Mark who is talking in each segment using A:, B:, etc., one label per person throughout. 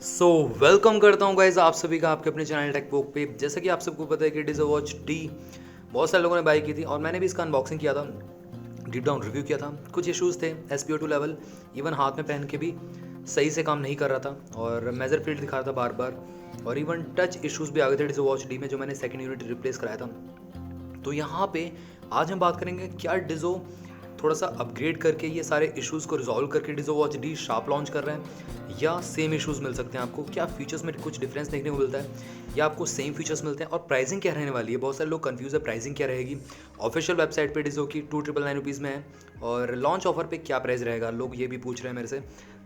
A: Welcome करता हूँ guys आप सभी का आपके अपने चैनल टेकबुक पे। जैसा कि आप सबको पता है कि it is a watch D बहुत सारे लोगों ने बाई की थी और मैंने भी इसका अनबॉक्सिंग किया था, डीप डाउन रिव्यू किया था। कुछ इश्यूज़ थे, SpO2 लेवल इवन हाथ में पहन के भी सही से काम नहीं कर रहा था और मेजर फील्ड दिखा रहा था बार बार, और इवन टच इश्यूज़ भी आ गए थे डिज़ो वॉच डी में जो मैंने सेकंड यूनिट रिप्लेस कराया था। तो यहाँ पे आज हम बात करेंगे क्या डिज़ो थोड़ा सा अपग्रेड करके ये सारे इश्यूज़ को रिजॉल्व करके Dizo watch D sharp launch कर रहे हैं, या सेम इश्यूज़ मिल सकते हैं आपको। क्या फीचर्स में कुछ डिफरेंस देखने को मिलता है या आपको सेम फीचर्स मिलते हैं, और प्राइसिंग क्या रहने वाली है। बहुत सारे लोग कंफ्यूज है प्राइसिंग क्या रहेगी। ऑफिशियल वेबसाइट पे डिज़ो की 2,999 में है और लॉन्च ऑफर पे क्या प्राइस रहेगा, लोग ये भी पूछ रहे हैं मेरे से।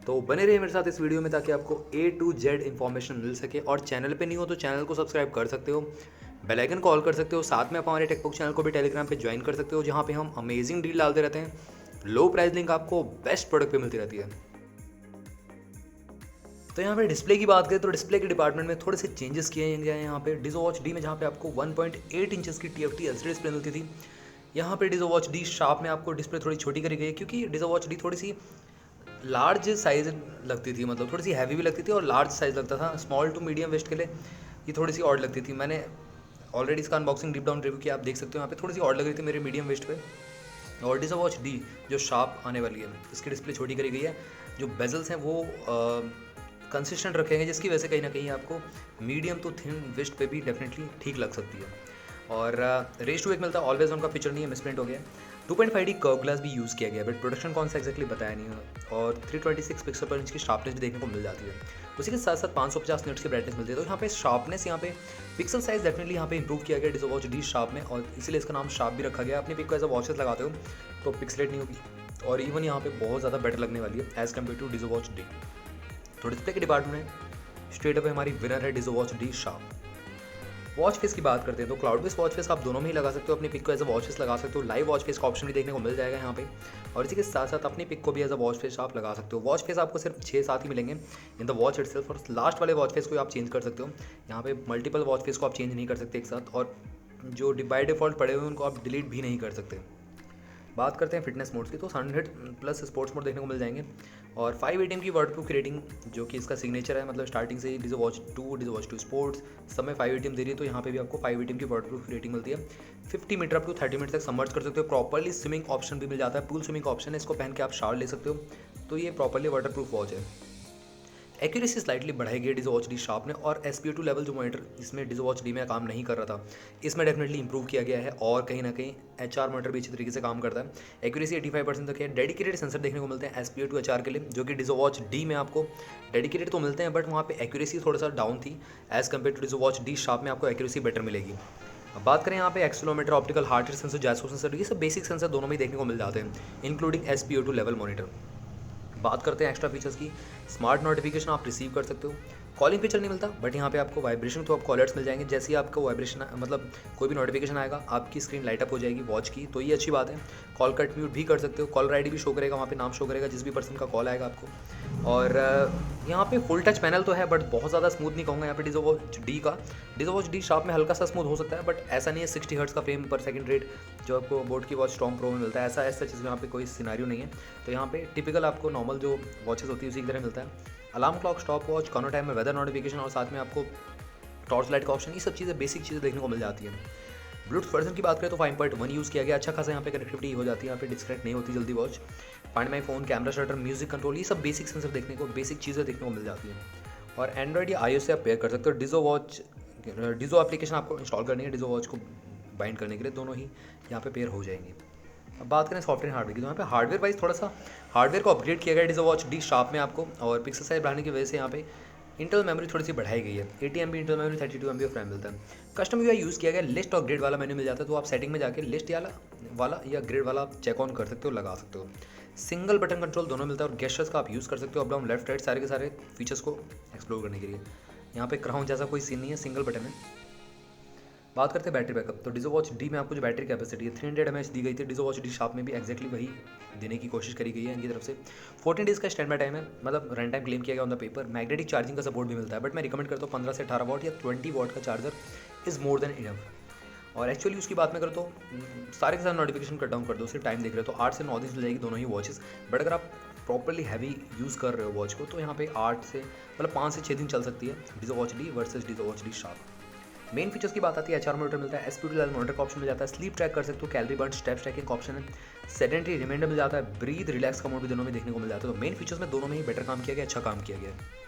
A: तो बने रहिए मेरे साथ इस वीडियो में ताकि आपको A to Z इन्फॉर्मेशन मिल सके। और चैनल पे नहीं हो तो चैनल को सब्सक्राइब कर सकते हो, बेल आइकन कॉल कर सकते हो। साथ में आप हमारे टेकबुक चैनल को भी टेलीग्राम पे ज्वाइन कर सकते हो, जहाँ पे हम अमेजिंग डील डालते रहते हैं। लो प्राइस लिंक आपको बेस्ट प्रोडक्ट पे मिलती रहती है। तो यहाँ पे डिस्प्ले की बात करें तो डिस्प्ले के डिपार्टमेंट में थोड़े से चेंजेस किए गए हैं यहाँ पे डिज़ो वॉच डी में, जहाँ पे आपको 1.8 इंचेस की TFT LCD डिस्प्ले मिलती थी। यहाँ पे डिज़ो वॉच डी शार्प में आपको डिस्प्ले थोड़ी छोटी करी गई है, क्योंकि डिज़ो वॉच डी थोड़ी सी लार्ज साइज लगती थी, मतलब थोड़ी सी हैवी भी लगती थी और लार्ज साइज लगता था। स्मॉल टू मीडियम वेस्ट के लिए ये थोड़ी सी ऑड लगती थी। मैंने ऑलरेडी इसका अनबॉक्सिंग डीप डाउन रिव्यू किया, आप देख सकते हो। यहाँ पे थोड़ी सी ऑड लग रही थी मेरे मीडियम वेस्ट पे। और डिज़ो वॉच डी जो शार्प आने वाली है, इसकी डिस्प्ले छोटी करी गई है। जो बेजल्स हैं वो कंसिस्टेंट रखेंगे, जिसकी वजह से कहीं ना कहीं आपको मीडियम टू थिन वेस्ट पे भी डेफिनेटली ठीक लग सकती है। और रेस टू एक मिलता है, ऑलवेज ऑन का फीचर नहीं है, मिसप्रिंट हो गया। 2.5D कर्व ग्लास भी यूज़ किया गया है, बट प्रोडक्शन कौन सा एक्जैक्टली बताया नहीं है। और 326 पिक्सल पर इंच की शार्पनेस भी देखने को मिल जाती है। उसी के साथ साथ 550 निट्स की ब्राइटनेस मिलती है। तो यहाँ पे शार्पनेस, यहाँ पे पिक्सल साइज डेफिनेटली यहाँ पे इंप्रूव किया गया डिज़ो वॉच डी शार्प में, और इसीलिए इसका नाम शार्प भी रखा गया। अपनी पिक को एज अ वॉचेस लगाते हो तो पिक्सलेट नहीं होगी, और इवन यहाँ पे बहुत ज़्यादा बेटर लगने वाली है as compare to Dizo watch D. तो डिस्प्ले के डिपार्टमेंट में स्ट्रेट अप हमारी विनर है Dizo watch D sharp. Watch face की बात करते हैं तो क्लाउड बेस वॉच फेस आप दोनों में ही लगा सकते हो। अपनी पिक को एज अ वॉच फेस लगा सकते हो, लाइव वॉच फेस का ऑप्शन भी देखने को मिल जाएगा यहाँ पे। और इसी के साथ साथ अपनी पिक को भी एज अ वॉच फेस आप लगा सकते हो। वॉच फेस आपको सिर्फ 6-7 ही मिलेंगे इन द वॉच इटसेल्फ, और लास्ट वाले वॉच फेस को आप चेंज कर सकते हो। यहाँ पे मल्टीपल वॉच फेस को आप चेंज नहीं कर सकते एक साथ, और जो बाय डिफॉल्ट पड़े हुए हैं उनको आप डिलीट भी नहीं कर सकते। बात करते हैं फिटनेस मोड्स की तो 100+ स्पोर्ट्स मोड देखने को मिल जाएंगे, और 5 ATM की वर्ड प्रूफ की रेटिंग जो कि इसका सिग्नेचर है। मतलब स्टार्टिंग से ही डिज़ो वॉच 2 स्पोर्ट्स सब में 5 ATM दे रही है, तो यहाँ पे भी आपको 5 ATM की वर्ड प्रूफ रेटिंग मिलती है। 50 मीटर अप टू 30 मिनट तक सबमर्ज कर सकते हो। प्रॉपरली स्विमिंग ऑप्शन भी मिल जाता है, पूल स्विमिंग ऑप्शन है, इसको पहन के आप शावर ले सकते हो। तो ये प्रॉपरली वाटर प्रूफ वॉच है। एक्यूरेसी स्लाइटली बढ़ाई गई डिज़ो वॉच डी शार्प ने, और SpO2 लेवल जो मॉनिटर इसमें डिज़ो वॉच डी में काम नहीं कर रहा था, इसमें डेफिनेटली इंप्रूव किया गया है। और कहीं ना कहीं HR मॉनिटर भी अच्छी तरीके से काम करता है। एक्यूरेसी 85% तक है। डेडिकेटेड सेंसर देखने को मिलते हैं SpO2 HR के लिए, जो कि डिज़ो वॉच डी में आपको डेडिकेटेड तो मिलते हैं, बट वहाँ पे एक्यूरेसी थोड़ा सा डाउन थी as compare to Dizo watch D sharp में आपको एक्यूरेसी बेटर मिलेगी। अब बात करें यहाँ पे accelerometer, optical heart rate sensor, जैसो सेंसर, ये सब बेसिक सेंसर दोनों में देखने को मिल जाते हैं, इंक्लूडिंग SpO2 लेवल मॉनिटर। बात करते हैं एक्स्ट्रा फीचर्स की। स्मार्ट नोटिफिकेशन आप रिसीव कर सकते हो। कॉलिंग फीचर नहीं मिलता, बट यहाँ पे आपको वाइब्रेशन तो आपको अलर्ट्स मिल जाएंगे। जैसे ही आपको वाइब्रेशन मतलब कोई भी नोटिफिकेशन आएगा, आपकी स्क्रीन लाइट अप हो जाएगी वॉच की, तो ये अच्छी बात है। कॉल कट म्यूट भी कर सकते हो। कॉलर ID भी शो करेगा, वहाँ पे नाम शो करेगा जिस भी पर्सन का कॉल आएगा आपको। और यहाँ पे फुल टच पैनल तो है, बट बहुत ज़्यादा स्मूथ नहीं कहूँगा यहाँ पे डिज़ो वॉच डी का। डिज़ो वॉच डी शार्प में हल्का सा स्मूथ हो सकता है, बट ऐसा नहीं है 60 हर्ट्ज़ का फ्रेम पर सेकंड रेट जो आपको बोट की वॉच स्ट्रॉन्ग प्रो में मिलता है, ऐसा चीज़ यहाँ पे कोई सिनारियो नहीं है। तो यहाँ पे टिपिकल आपको नॉर्मल जो वॉचेस होती है उसी की तरह मिलता है। Alarm clock, stop watch, corner time में वेदर नोटिफिकेशन, और साथ में आपको टॉर्च लाइट का ऑप्शन, ये सब चीज़ें बेसिक चीज़ें देखने को मिल जाती है। ब्लूटूथ वर्जन की बात करें तो 5.1 यूज़ किया गया। अच्छा खासा यहाँ पे कनेक्टिविटी हो जाती है, यहाँ पे डिस्कनेक्ट नहीं होती जल्दी watch. Find my phone, camera shutter, music control, ये सब बेसिक सेंसर देखने को, बेसिक चीज़ें देखने को मिल जाती है। और एंड्रॉइड या iOS से आप पेयर कर सकते हो। डिज़ो एप्लीकेशन आपको इंस्टॉल करनी है डिज़ो वॉच को बाइंड करने के लिए, दोनों ही यहाँ पे पेयर हो जाएंगे। अब बात करें सॉफ्टवेयर हार्डवेयर की, तो यहाँ पे हार्डवेयर वाइज थोड़ा सा हार्डवेयर को अपग्रेड किया गया डिज़ो वॉच डी शार्प में आपको, और पिक्सल साइज बढ़ाने की वजह से यहाँ पे इंटरनल मेमोरी थोड़ी सी बढ़ाई गई है। 80 MB internal memory, 32 MB of RAM मिलता है। कस्टम UI यूज़ किया गया। लिस्ट और ग्रेड वाला मेन्यू मिल जाता है, तो आप सेटिंग में जाके लिस्ट वाला या ग्रेड वाला आप चेक ऑन कर सकते हो, लगा सकते हो। सिंगल बटन कंट्रोल दोनों मिलता है, और गेस्चर्स का आप यूज़ कर सकते हो अप डाउन लेफ्ट राइट सारे के सारे फीचर्स को एक्सप्लोर करने के लिए। यहाँ पे क्राउन जैसा कोई सीन नहीं है, सिंगल बटन है। बात करते हैं बैटरी बैकअप, तो डिज़ो वॉच डी में आपको जो बैटरी कैपेसिटी है 300 mAh दी गई थी। डिज़ो वॉच डी शार्प में भी एक्जैक्टली वही देने की कोशिश करी गई है इनकी तरफ से। 14 डेज़ का स्टैंड बाय टाइम है, मतलब रन टाइम क्लेम किया गया on the paper. Magnetic charging का सपोर्ट भी मिलता है, बट मैं रिकमेंड करता हूँ 15 से 18 वॉट या 20 वॉट का charger is more than enough. और एक्चुअली उसकी बात मैं करूँ तो सारे के सारे नोटिफिकेशन कट डाउन कर दो, सिर्फ टाइम देख रहे हो तो 8 से 9 दिन चल जाएगी दोनों ही वॉचेस। बट अगर आप प्रॉपरली हैवी यूज़ कर रहे हो वॉच को, तो यहाँ पे 8 से मतलब 5 से 6 दिन चल सकती है Dizo watch D versus Dizo watch D sharp. Main features की बात आती है, एचआर मॉनिटर मिलता है, एसपीटी लेवल मॉनिटर का ऑप्शन मिल जाता है, स्लीप ट्रैक कर सकते हो, कैलोरी बर्न, स्टेप ट्रैकिंग का ऑप्शन है, सेडेंटरी रिमाइंडर मिल जाता है, ब्रीथ रिलैक्स का मोड भी दोनों में देखने को मिल जाता है। तो मेन फीचर्स में दोनों में ही बेटर काम किया गया, अच्छा काम किया गया है।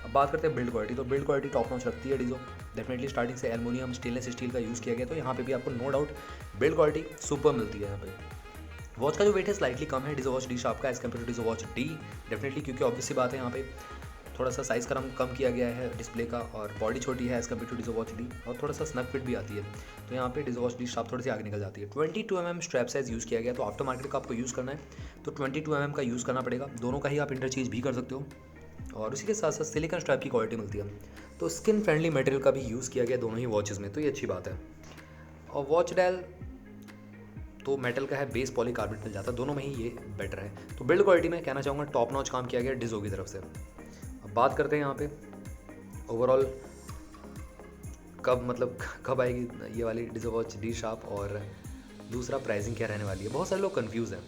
A: अब बात करते हैं बिल्ड क्वालिटी, तो बिल्ड क्वालिटी टॉप नॉच रखती है डिज़ो। डेफिनेटली स्टार्टिंग से एल्युमिनियम स्टेनलेस स्टील का यूज़ किया गया, तो यहाँ पे भी आपको no doubt build quality super मिलती है यहाँ पे। वॉच का जो वेट है स्लाइटली कम है डिज़ो वॉच डी शार्प का as compare to Dizo watch D, definitely, क्योंकि ऑब्वियस सी बात है यहाँ पे थोड़ा सा साइज़ कम किया गया है डिस्प्ले का, और बॉडी छोटी है as compare to Dizo watch D, और थोड़ा सा स्नग फिट भी आती है, तो यहाँ पे डिज़ो वॉच डी शार्प थोड़ी सी आगे निकल जाती है। 22 mm स्ट्रैप साइज यूज़ किया गया, तो आफ्टर मार्केट का आपको यूज़ करना है तो 22 mm का यूज़ करना पड़ेगा, दोनों का ही आप इंटरचेंज भी कर सकते हो। और उसी के साथ साथ सिलिकॉन स्ट्रैप की क्वालिटी मिलती है, तो स्किन फ्रेंडली मटेरियल का भी यूज़ किया गया दोनों ही वॉचेस में, तो ये अच्छी बात है। और वॉच डायल तो मेटल का है, बेस पॉलीकार्बोनेट मिल जाता है, दोनों में ही ये बेटर है। तो बिल्ड क्वालिटी में कहना चाहूँगा टॉप नॉच काम किया गया डिज़ो की तरफ से। अब बात करते हैं यहाँ पे ओवरऑल कब आएगी ये वाली डिज़ो वॉच डी शार्प, और दूसरा प्राइसिंग क्या रहने वाली है। बहुत सारे लोग कंफ्यूज हैं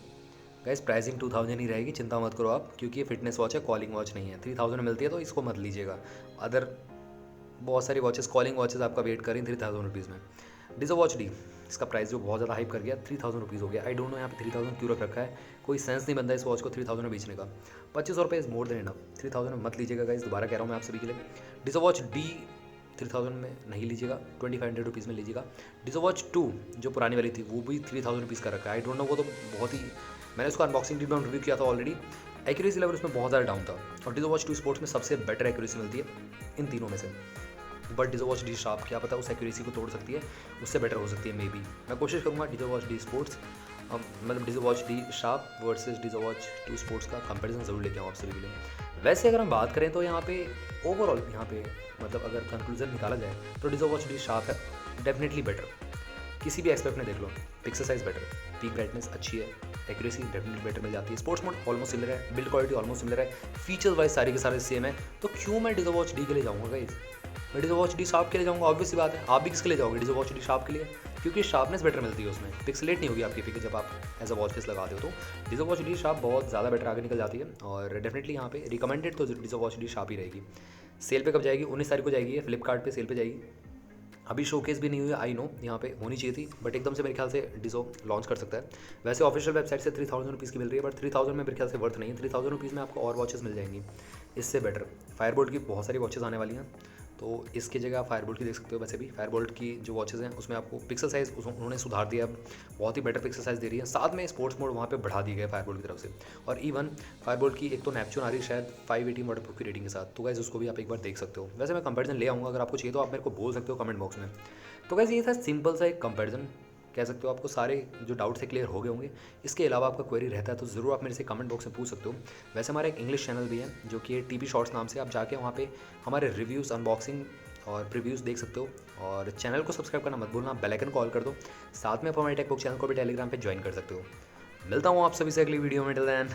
A: गाइस, प्राइसिंग 2000 ही रहेगी, चिंता मत करो आप, क्योंकि ये फिटनेस वॉच है, कॉलिंग वॉच नहीं है। 3000 में मिलती है तो इसको मत लीजिएगा। अदर बहुत सारी वॉचेस, कॉलिंग वॉचेस आपका वेट करें 3000 रुपीज़ में। डिज़ो वॉच डी, इसका प्राइस जो बहुत ज़्यादा हाइप कर गया, 3000 रुपीज़ हो गया। आई डोंट नो यहाँ पे 3000 क्यों रख रखा है, कोई सेंस नहीं बनता इस वॉच को 3000 में बेचने का। 2500 रुपये इज़ मोर देन इनफ, 3000 में मत लीजिएगा गाइस, दोबारा कह रहा हूँ मैं आप सभी के लिए। डिज़ो वॉच डी 3000 में नहीं लीजिएगा, 2500 रुपीज़ में लीजिएगा। डिज़ो वॉच 2 जो पुरानी वाली थी वो भी 3000 रुपीज़ का रखा है। आई डोंट नो, वो तो बहुत ही, मैंने उसका अनबॉक्सिंग रिव्यू किया था ऑलरेडी, एक्यूरेसी लेवल उसमें बहुत ज़्यादा डाउन था, और डिज़ो वॉच 2 स्पोर्ट्स में सबसे बेटर एक्यूरेसी मिलती है इन तीनों में से। But Dizo watch D sharp क्या पता उस एक्यूरेसी को तोड़ सकती है, उससे बेटर हो सकती है मे बी। मैं कोशिश करूँगा डिज़ो वॉच डी स्पोर्ट्स मतलब Dizo watch D sharp versus Dizo watch 2 sports का कंपैरिजन ज़रूर लेके आऊँ आप सभी के लिए। वैसे अगर हम बात करें तो यहाँ पे ओवरऑल यहाँ पे मतलब अगर कंक्लूजन निकाला जाए तो डिज़ो वॉच डी शार्प है डेफिनेटली बेटर, किसी भी एस्पेक्ट में देख लो। Pixel size better, peak brightness अच्छी है, एक्यूरेसी डेफिनेटली बेटर मिल जाती है, स्पोर्ट्स मोड ऑलमोस्ट सिमिलर है, बिल्ड क्वालिटी ऑलमोस्ट सिमिलर है, फीचर्स वाइज सारे के सारे सेम है। तो क्यों मैं डिज़ो वॉच डी के लिए जाऊँगा गाइस, मैं डिज़ो वॉच डी शार्प के लिए जाऊँगा, ऑब्वियस सी बात है। आप भी किसके लिए जाओगे, डिज़ो वॉच डी शार्प के लिए, क्योंकि शार्पनेस बेटर मिलती है उसमें, पिक्सलेट नहीं होगी आपकी पिक जब आप एज अ वॉच फेस लगाते हो। तो डिज़ो वॉच डी शार्प बहुत ज़्यादा बेटर आगे निकल जाती है, और डेफिनेटली यहाँ पे रिकमेंडेड तो डिज़ो वॉच डी शार्प ही रहेगी। सेल पे कब जाएगी, 19 तारीख को जाएगी, फ्लिपकार्ट पे सेल पे जाएगी। अभी शोकेस भी नहीं हुई, आई नो यहाँ पे होनी चाहिए थी, बट एकदम से मेरे ख्याल से डिज़ो लॉन्च कर सकता है। वैसे ऑफिशियल वेबसाइट से 3000 रुपीज़ की मिल रही है, बट 3000 में मेरे ख्याल से वर्थ नहीं है। 3000 रुपीज़ में आपको और वॉचेस मिल जाएंगी इससे बेटर। फायरबोल्ट की बहुत सारी वॉचेस आने वाली हैं, तो इसकी जगह आप फायरबोल्ट की देख सकते हो। वैसे भी फायरबोल्ट की जो वॉचेस हैं उसमें आपको पिक्सल साइज़ उन्होंने सुधार दिया, बहुत ही बेटर पिक्सल साइज़ दे रही है, साथ में स्पोर्ट्स मोड वहाँ पे बढ़ा दिए गए फायरबोल्ट की तरफ से। और इवन फायरबोल्ट की एक तो नेपच्यून आ रही है शायद 580 वाटरप्रूफ की रेटिंग के साथ, तो गाइस उसको भी आप एक बार देख सकते हो। वैसे मैं कंपैरिजन ले आऊँगा, अगर आपको चाहिए तो आप मेरे को बोल सकते हो कमेंट बॉक्स में। तो गाइस ये था सिंपल सा एक कंपैरिजन, कह सकते हो आपको सारे जो डाउट्स है क्लियर हो गए होंगे। इसके अलावा आपका क्वेरी रहता है तो ज़रूर आप मेरे से कमेंट बॉक्स में पूछ सकते हो। वैसे हमारा एक इंग्लिश चैनल भी है जो कि टीपी शॉर्ट्स नाम से, आप जाके वहाँ पे हमारे रिव्यूज़, अनबॉक्सिंग और प्रीव्यूज़ देख सकते हो। और चैनल को सब्सक्राइब करना मत भूलना, बेल आइकन कॉल कर दो, साथ में आप हमारे टेक बुक चैनल को भी टेलीग्राम पे ज्वाइन कर सकते हो। मिलता हूँ आप सभी से अगली वीडियो में, टिल देन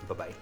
A: बाय बाय।